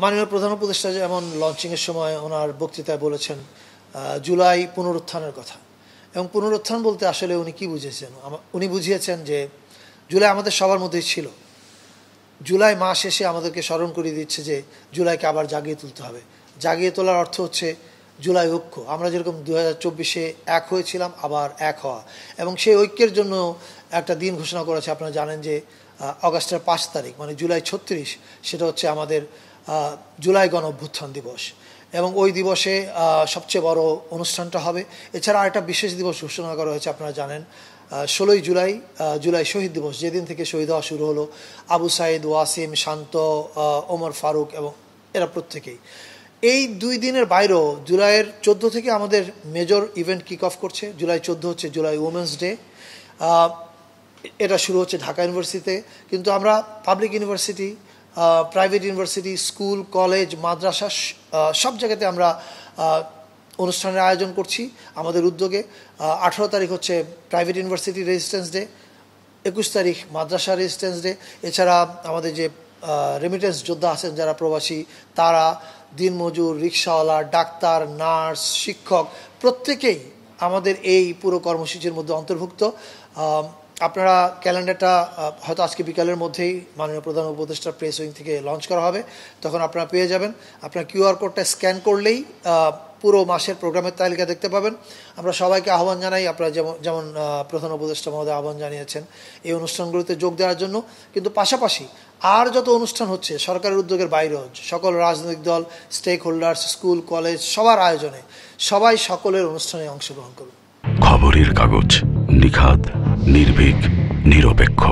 মাননীয় প্রধান উপদেষ্টা যেমন লঞ্চিংয়ের সময় ওনার বক্তৃতায় বলেছেন জুলাই পুনরুত্থানের কথা, এবং পুনরুত্থান বলতে আসলে উনি কী বুঝিয়েছেন? উনি বুঝিয়েছেন যে জুলাই আমাদের সবার মধ্যেই ছিল। জুলাই মাস এসে আমাদেরকে স্মরণ করিয়ে দিচ্ছে যে জুলাইকে আবার জাগিয়ে তুলতে হবে। জাগিয়ে তোলার অর্থ হচ্ছে জুলাই ঐক্য। আমরা যেরকম 2024-এ এক হয়েছিলাম, আবার এক হওয়া, এবং সেই ঐক্যের জন্য একটা দিন ঘোষণা করেছে। আপনারা জানেন যে অগাস্টের 5 তারিখ মানে জুলাই 36, সেটা হচ্ছে আমাদের জুলাই গণ অভ্যুত্থান দিবস, এবং ওই দিবসে সবচেয়ে বড় অনুষ্ঠানটা হবে। এছাড়া আরেকটা বিশেষ দিবস ঘোষণা করা হয়েছে, আপনারা জানেন 16ই জুলাই, জুলাই শহীদ দিবস, যেদিন থেকে শহীদ হওয়া শুরু হলো আবু সাইদ, ওয়াসিম, শান্ত, ওমর ফারুক এবং এরা প্রত্যেকেই। এই 2 দিনের বাইরেও জুলাইয়ের 14 থেকে আমাদের মেজর ইভেন্ট কিক অফ করছে। জুলাই 14 হচ্ছে জুলাই উমেন্স ডে। এটা শুরু হচ্ছে ঢাকা ইউনিভার্সিটিতে, কিন্তু আমরা public university, private university, school, college, মাদ্রাসা সব জায়গাতে আমরা অনুষ্ঠানের আয়োজন করছি আমাদের উদ্যোগে। 18 তারিখ হচ্ছে প্রাইভেট ইউনিভার্সিটি রেজিস্ট্যান্স ডে, 21 তারিখ মাদ্রাসা রেজিস্ট্যান্স ডে। এছাড়া আমাদের যে রেমিটেন্স যোদ্ধা আছেন যারা প্রবাসী, তারা, দিনমজুর, রিক্সাওয়ালা, ডাক্তার, নার্স, শিক্ষক প্রত্যেকেই আমাদের এই পুরো কর্মসূচির মধ্যে অন্তর্ভুক্ত। আপনারা ক্যালেন্ডারটা হয়তো আজকে বিকালের মধ্যেই মাননীয় প্রধান উপদেষ্টার প্রেস উইং থেকে লঞ্চ করা হবে, তখন আপনারা পেয়ে যাবেন। আপনার কিউআর কোডটা স্ক্যান করলেই পুরো মাসের প্রোগ্রামের তালিকা দেখতে পাবেন। আমরা সবাইকে আহ্বান জানাই, আপনারা যেমন প্রধান উপদেষ্টা মহোদয় আহ্বান জানিয়েছেন এই অনুষ্ঠানগুলোতে যোগ দেওয়ার জন্য, কিন্তু পাশাপাশি আর যত অনুষ্ঠান হচ্ছে সরকারের উদ্যোগের বাইরেও সকল রাজনৈতিক দল, স্টেক হোল্ডার্স, স্কুল, কলেজ সবার আয়োজনে সবাই সকলের অনুষ্ঠানে অংশগ্রহণ করুন। খবরের কাগজ, নিখাত, নির্ভীক, নিরপেক্ষ।